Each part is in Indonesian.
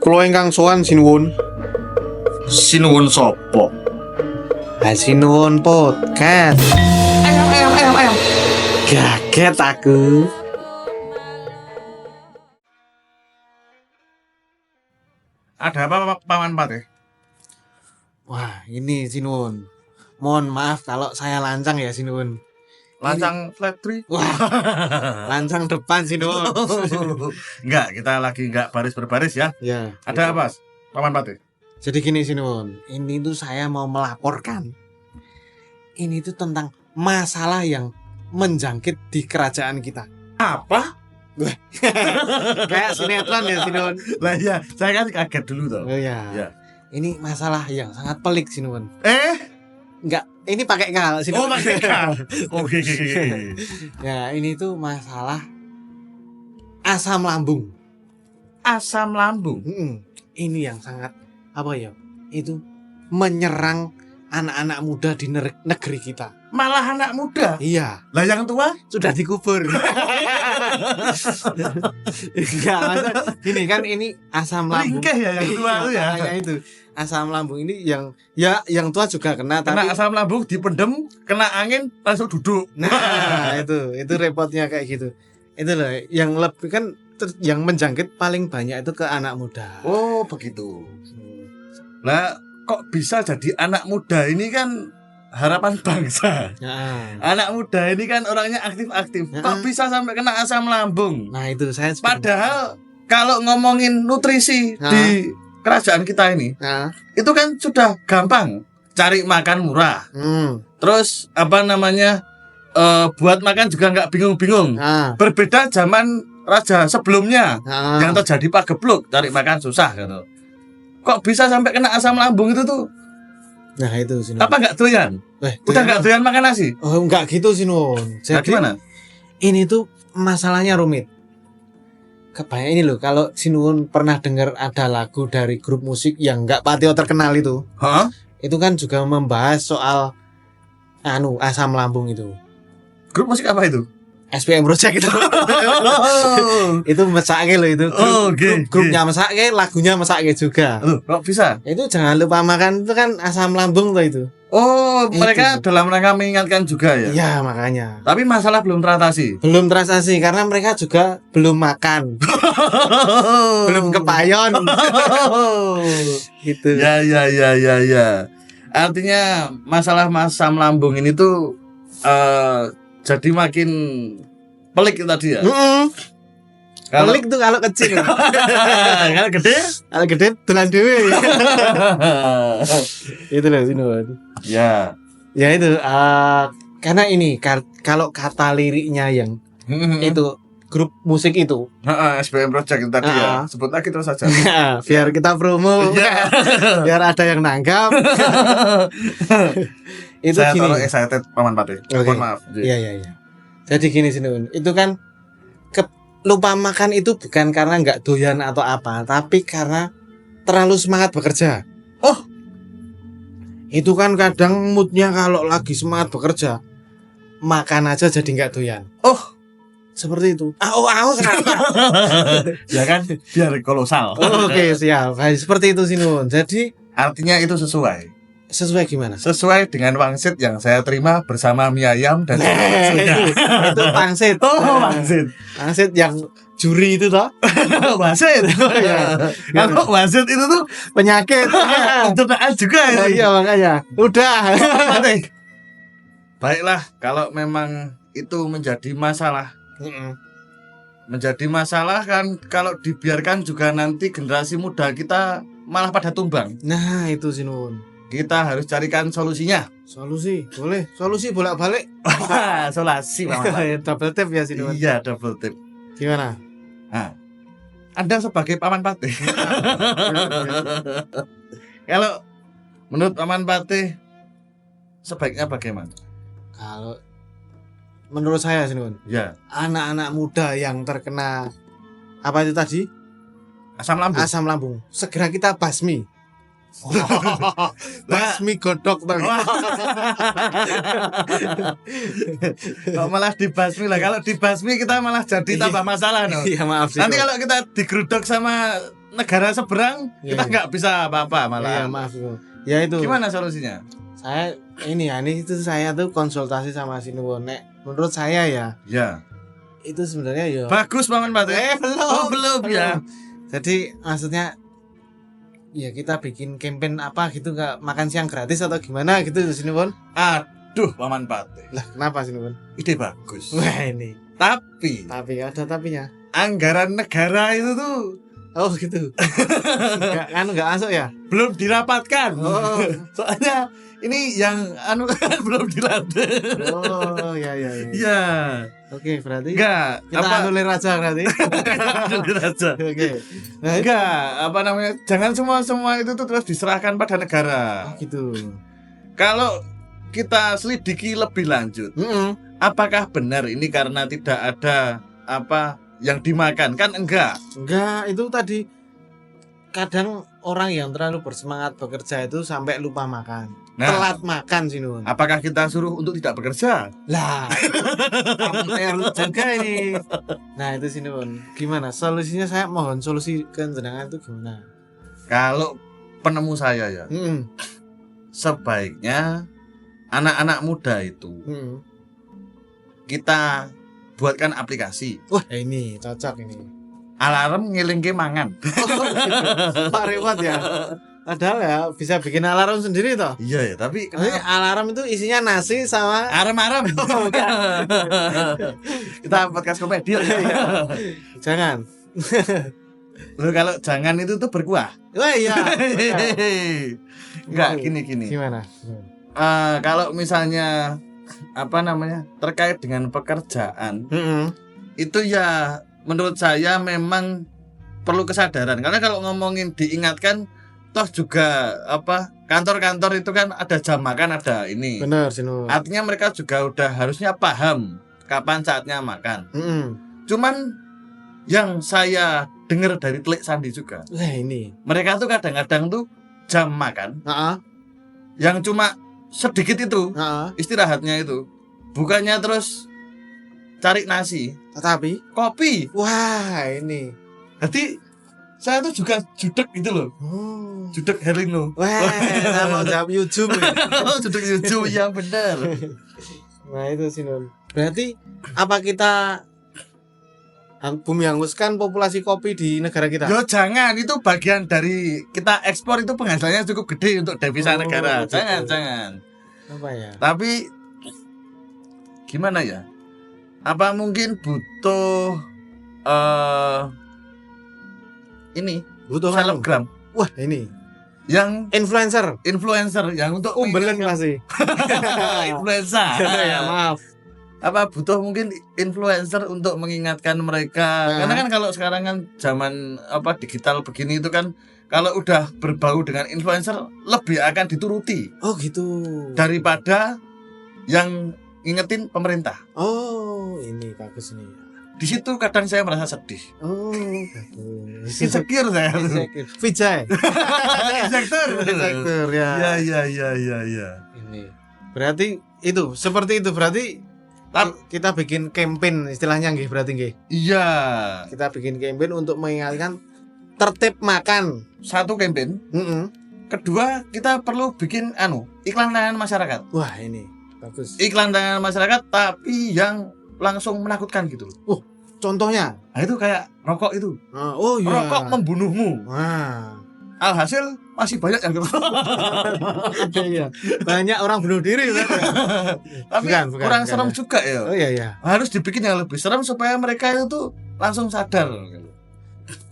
Kula ingkang sowan sinuwun. Sinuwun sapa? Sinuwun podcast. Ayam. Kaget aku. Ada apa Paman Patih? Wah, ini sinuwun. Mohon maaf kalau saya lancang ya sinuwun. Lancang flat tree? Wah, lancang depan sinuwun. Enggak, kita lagi enggak baris berbaris ya. Ya. Ada apa, Paman Patih? Jadi gini sinuwun, ini tuh saya mau melaporkan. Ini tuh tentang masalah yang menjangkit di kerajaan kita. Apa? Kayak sinetron ya sinuwun. Lah iya, saya kan kaget dulu toh. Oh ya. Ya. Ini masalah yang sangat pelik sinuwun. Enggak, ini pakai kal sinuwun. Oh, pakai kal. Oke. Ya, ini tuh masalah asam lambung. Asam lambung. Ini yang sangat apa ya? Itu menyerang anak-anak muda di negeri kita. Malah anak muda. Iya, Lah yang tua? sudah dikubur. Enggak, masa gini kan ini asam lambung. Ringkeh ya yang tua itu ya. Makanya itu asam lambung ini yang tua juga kena Kena tapi asam lambung dipendem, kena angin langsung duduk. nah itu repotnya kayak gitu. Itu loh yang lebih kan yang menjangkit paling banyak itu ke anak muda. Oh, begitu. Lah kok bisa jadi anak muda ini kan harapan bangsa. Nah, Anak muda ini kan orangnya aktif-aktif. Ya. Kok bisa sampai kena asam lambung? nah itu saya Padahal kalau ngomongin nutrisi Ya. di kerajaan kita ini, nah, itu kan sudah gampang. Cari makan murah. Terus apa namanya? Buat makan juga nggak bingung-bingung. nah, Berbeda zaman raja sebelumnya nah. yang terjadi pagebluk, cari makan susah gitu. Kok bisa sampai kena asam lambung itu tuh? Nah itu sih. Apa nggak doyan? Udah nggak doyan makan nasi? Oh enggak gitu sih Nun. Nah, Jadi gimana? ini tuh masalahnya rumit. Kebayang ini loh kalau Sinuwun pernah dengar ada lagu dari grup musik yang enggak patio terkenal itu. Hah? Itu kan juga membahas soal asam lambung itu. Grup musik apa itu? SPM Project itu. Itu mesake loh itu. Oh, oke, Grupnya mesake, lagunya mesake juga. Loh, kok bisa? Itu jangan lupa makan itu kan asam lambung tuh itu. Oh, Itu. mereka dalam rangka mengingatkan juga ya. Iya makanya. Tapi masalah belum teratasi. Belum terasa sih karena mereka juga belum makan, belum kepayon. Gitu. Ya. Artinya masalah asam lambung ini tuh jadi makin pelik tadi ya. Kalau Pelik tuh kalau kecil. kalau gede, Kalau gede dolan dhewe. Itu loh Sinuwun. ya. Ya itu karena ini kalau kata liriknya yang itu grup musik itu SBM Project itu tadi ya. Sebut lagi terus saja. biar kita promo Ya. biar ada yang nanggap. Itu Saya gini. taruh excited Paman Patih. Oke. Mohon maaf. Iya. Jadi gini Sinuwun, itu kan lupa makan itu bukan karena nggak doyan atau apa, tapi karena terlalu semangat bekerja. Oh, itu kan kadang moodnya kalau lagi semangat bekerja, makan aja jadi nggak doyan. Oh, seperti itu. Kenapa? ya kan biar kolosal. Oke, siap. Baik, seperti itu Sinuwun. Jadi Artinya itu sesuai gimana? Sesuai dengan wangsit yang saya terima bersama mie ayam dan Itu pangsit. Oh, wangsit. Pangsit yang juri itu toh. Wasit. Iya. Kalau wasit itu tuh Penyakit. pencernaan juga ya. Iya makanya. Udah. Baiklah, kalau memang itu menjadi masalah. Menjadi masalah kan kalau dibiarkan juga nanti generasi muda kita malah pada tumbang. Nah, itu Sinuwun. Kita harus carikan solusinya. Solusi, boleh. Solusi bolak-balik. Solasi, Double tap ya Sinuwun. Iya, double tip. Gimana? Nah, Anda sebagai Paman Patih. Kalau menurut Paman Patih sebaiknya bagaimana? Kalau menurut saya Sinuwun, Ya, anak-anak muda yang terkena apa itu tadi? asam lambung. Asam lambung. Segera kita basmi. Basmi godok tuh. Kok malah dibasmi lah. Kalau dibasmi kita malah jadi tambah masalah no. Iya maaf sih. Nanti kalau kita digeruduk sama negara seberang, kita Iya. nggak bisa apa-apa Iya malah. maaf bro. Ya itu. Gimana solusinya? Saya ini itu saya tuh konsultasi sama Sinuwun. Nek menurut saya ya Ya. itu sebenarnya ya. Bagus banget Pak. Belum. Oh, belum ya. Jadi maksudnya ya kita bikin campaign apa gitu nggak makan siang gratis atau gimana gitu Sinuwun. Aduh, Paman Patih. Lah kenapa Sinuwun? Ide bagus. Wah ini. Tapi Tapi ada tapinya. anggaran negara itu tuh Oh gitu. Nggak masuk ya? belum dirapatkan. Oh. Soalnya ini yang kan belum dilatih. Oh ya. Iya. Oke berarti Enggak, kita anulir aja berarti. anulir aja. Oke. Nah, Enggak, apa namanya? Jangan semua itu tuh terus diserahkan pada negara. gitu. Kalau kita selidiki lebih lanjut, apakah benar ini karena tidak ada apa yang dimakan? Kan enggak. Enggak, itu tadi kadang orang yang terlalu bersemangat bekerja itu sampai lupa makan. Nah. Telat makan sih Nun. Apakah kita suruh untuk tidak bekerja? Lah. Kamu jaga ini. Nah, itu sih Nun. Gimana? Solusinya saya mohon solusi ke jenengan itu gimana? Kalau penemu saya ya, sebaiknya anak-anak muda itu kita buatkan aplikasi Wah, ini cocok ini. alarm ngilingke mangan. Pak Rewat ya. Padahal ya bisa bikin alarm sendiri toh. Iya ya, tapi Jadi alarm itu isinya nasi sama alarm. Kita podcast komedi. jangan. Loh, kalau jangan itu tuh berkuah. Wah iya. Enggak, gini. Gimana? Kalau misalnya apa namanya terkait dengan pekerjaan, itu ya menurut saya memang perlu kesadaran. Karena kalau ngomongin diingatkan, toh juga apa kantor-kantor itu kan ada jam makan, ada ini. Benar sih Nun. Artinya mereka juga udah harusnya paham kapan saatnya makan. Cuman yang saya dengar dari Telik Sandi juga, Wah ini. mereka tuh kadang-kadang tuh jam makan Heeh. yang cuma sedikit itu Heeh. istirahatnya itu, bukannya terus cari nasi, Tetapi kopi. wah ini. Jadi saya tuh juga judek gitu loh, judek Herlino. Wah, saya mau jawab YouTube. Judek YouTube yang benar. Nah itu sih Nun. Berarti apa kita bumi hanguskan populasi kopi di negara kita? Yo jangan, itu bagian dari kita ekspor, itu penghasilannya cukup gede untuk devisa Oh, negara. gitu. Jangan. Apa ya? Tapi gimana ya? Apa mungkin butuh ini Butuh anu. selebgram Wah ini yang influencer. yang untuk Umbelen masih. influencer. Ya maaf. Apa butuh mungkin influencer untuk mengingatkan mereka? Karena kan kalau sekarang kan zaman apa digital begini itu kan, kalau udah berbau dengan influencer lebih akan dituruti Oh gitu. daripada yang ngingetin pemerintah. Oh ini bagus nih. Di situ kadang saya merasa sedih. Oh bagus. Insecure saya. Vijay. Insecure. Sektor ya. Ya. Ini. Berarti itu seperti itu berarti kita bikin campaign istilahnya nggih berarti nggih. Iya. Kita bikin campaign untuk mengingatkan tertib makan. Satu campaign. Kedua, kita perlu bikin iklan layanan masyarakat. Wah, ini bagus. Iklan layanan masyarakat tapi yang langsung menakutkan gitu loh. Contohnya? Nah, itu kayak rokok itu. Oh iya. Rokok membunuhmu. Wah. Alhasil masih banyak yang Iya. Banyak orang bunuh diri kan? Tapi Bukan, kurang bukan, serem ya. juga ya. Oh iya iya. Harus dibikin yang lebih serem supaya mereka itu langsung sadar.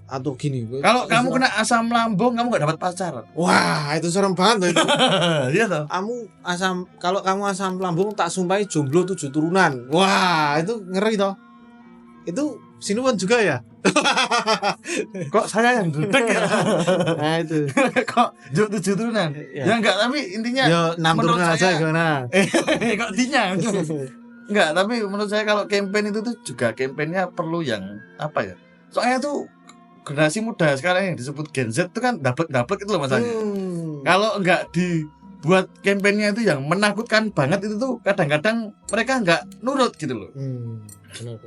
Atau gini. Kalau kamu kena asam lambung, kamu gak dapat pacar. Wah, itu serem banget loh itu. Iya toh. Kalau kamu asam lambung tak sumpahi jomblo 7 turunan. Wah, itu ngeri toh. Itu Sinuwun juga ya? Kok saya yang duduk ya? Nah itu. Kok 7 turunan? Ya. Ya enggak, tapi intinya Yo 6 menurut turunan aja saya- gimana? kok dinyang. Enggak, tapi menurut saya kalau campaign itu tuh juga campaignnya perlu yang apa ya? Soalnya tuh generasi muda sekarang yang disebut Gen Z itu kan daplek-daplek itu loh masanya. Kalau nggak dibuat kampanyenya itu yang menakutkan banget itu tuh kadang-kadang mereka nggak nurut gitu loh. Benar.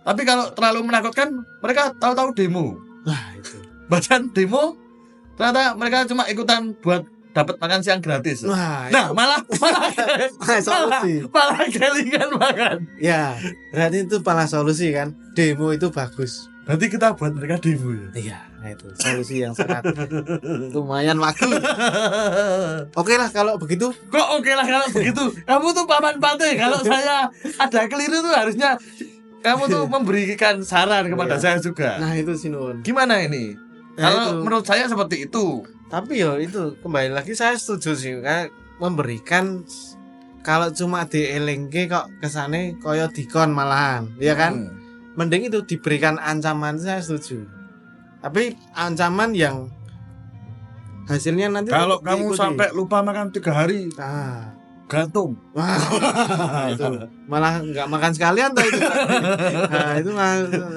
Tapi kalau terlalu menakutkan mereka tahu-tahu demo. Nah, itu. Bahkan demo ternyata mereka cuma ikutan buat dapat makan siang gratis. Wah, Nah, malah solusi. malah kelingan makan. Ya, berarti itu malah solusi kan. Demo itu bagus. Berarti kita buat mereka demo ya. Iya, nah itu solusi yang sangat lumayan bagus. Oke lah kalau begitu. Kok oke lah kalau begitu? Kamu tuh paman pate. Kalau saya ada keliru tuh harusnya kamu tuh memberikan saran kepada saya juga. Nah itu Sinun. Gimana ini? Nah, Kalau itu. menurut saya seperti itu. Tapi yo itu kembali lagi saya setuju sih kan memberikan kalau cuma dielengke kok kesane koyo dikon malahan, ya kan? Mending itu diberikan ancaman, saya setuju. Tapi ancaman yang hasilnya nanti Kalau tetap kamu diikuti. sampai lupa makan 3 hari, gantung. Wah, itu malah nggak makan sekalian tuh itu. Nah itu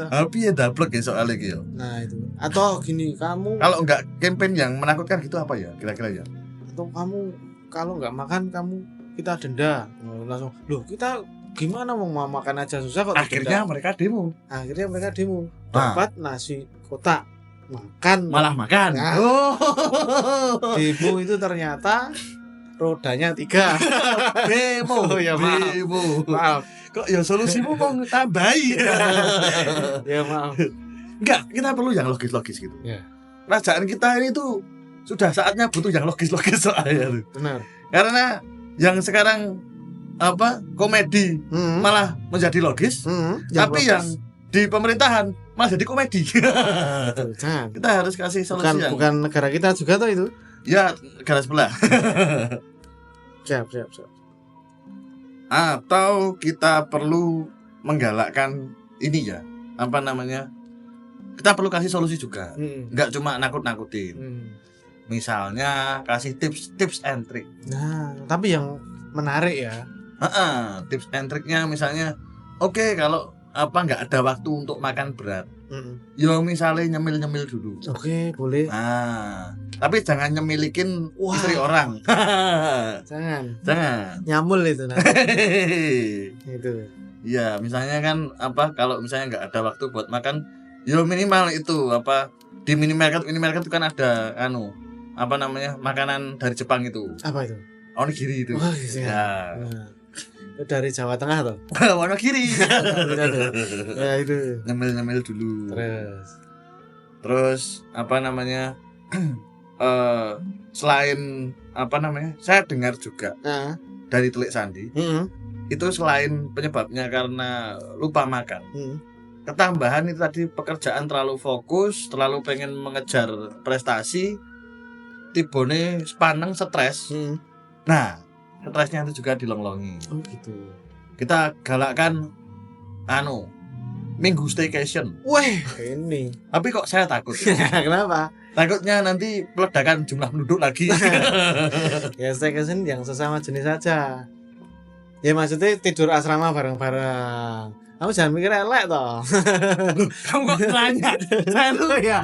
Tapi ya daplek ya soalnya gitu. nah itu atau gini kamu Kalau enggak campaign yang menakutkan gitu apa ya kira-kira ya? atau kamu kalau nggak makan kamu kita denda. Langsung loh kita gimana mau makan aja susah kok Akhirnya didenda. mereka demo. Akhirnya mereka demo Nah. dapat nasi kotak makan Malah makan. Nah. Oh. demo itu ternyata rodanya 3. Demo. Oh, ya, maaf. Demo. Maaf Kok ya solusimu mau tambahi. ya maaf Enggak, kita perlu yang logis-logis gitu. Ya. Kerajaan kita ini tuh sudah saatnya butuh yang logis-logis soalnya tuh. benar. Karena yang sekarang apa komedi malah menjadi logis, tapi yang di pemerintahan malah jadi komedi. jangan Kita harus kasih solusi yang bukan negara kita juga tuh itu. ya negara sebelah. Siap. Atau kita perlu menggalakkan ini ya, apa namanya? Kita perlu kasih solusi juga. Enggak cuma nakut-nakutin. Misalnya kasih tips and trick. Nah, tapi yang menarik ya. Tips and tricknya misalnya, oke, kalau apa nggak ada waktu untuk makan berat, yo misalnya nyemil dulu. Oke, boleh. Nah, tapi jangan nyemilikin Wah. istri orang. Jangan. Nyamul itu nanti. Itu. Ya, misalnya kan apa kalau misalnya nggak ada waktu buat makan, yo minimal itu apa di minimarket itu kan ada apa namanya makanan dari Jepang itu. Apa itu? Onigiri itu. Oh, iya. Ya. Nah, itu dari Jawa Tengah toh. Onigiri. Ya itu. Nyemil dulu. Terus Terus apa namanya? Selain apa namanya? Saya dengar juga dari Telik Sandi itu selain penyebabnya karena lupa makan. Ketambahan itu tadi pekerjaan terlalu fokus, terlalu pengen mengejar prestasi, tibone sepaneng stres. Nah, stresnya itu juga dilonglongi. Oh gitu. Kita galakkan minggu staycation. Weh, ini. Tapi kok saya takut. Kenapa? Takutnya nanti peledakan jumlah penduduk lagi. Ya staycation yang sesama jenis saja. Ya maksudnya tidur asrama bareng-bareng. Kamu jangan mikir elek toh. Kamu kok nanya? Saya tuh ya.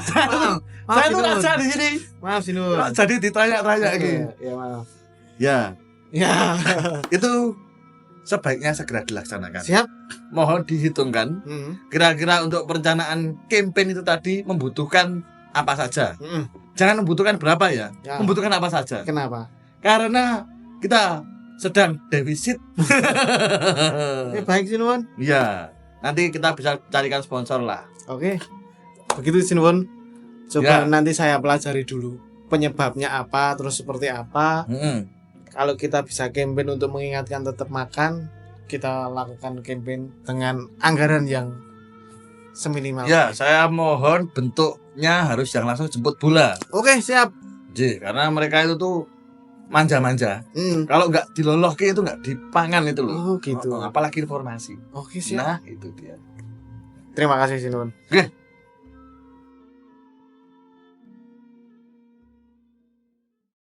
saya tuh raja di sini. Maaf Sinun. Jadi ditanya-tanya gitu. Ya maaf. Ya, Ya. itu sebaiknya segera dilaksanakan. Siap. Mohon dihitungkan kira-kira untuk perencanaan campaign itu tadi membutuhkan apa saja. Jangan membutuhkan berapa ya. Membutuhkan apa saja. Kenapa? Karena kita sedang defisit. Baik Sinun. Iya, nanti kita bisa carikan sponsor lah. Oke. Begitu Sinun. Coba Ya. nanti saya pelajari dulu penyebabnya apa, terus seperti apa. Kalau kita bisa campaign untuk mengingatkan tetap makan, kita lakukan campaign dengan anggaran yang seminimal. Ya, saya mohon bentuknya harus yang langsung jemput bola. Oke, siap. Karena mereka itu tuh manja-manja. Kalau nggak diloloh itu nggak dipangan itu loh. Oh gitu. Apalagi informasi. Oke, siap. Nah, itu dia. Terima kasih Sinun. Oke.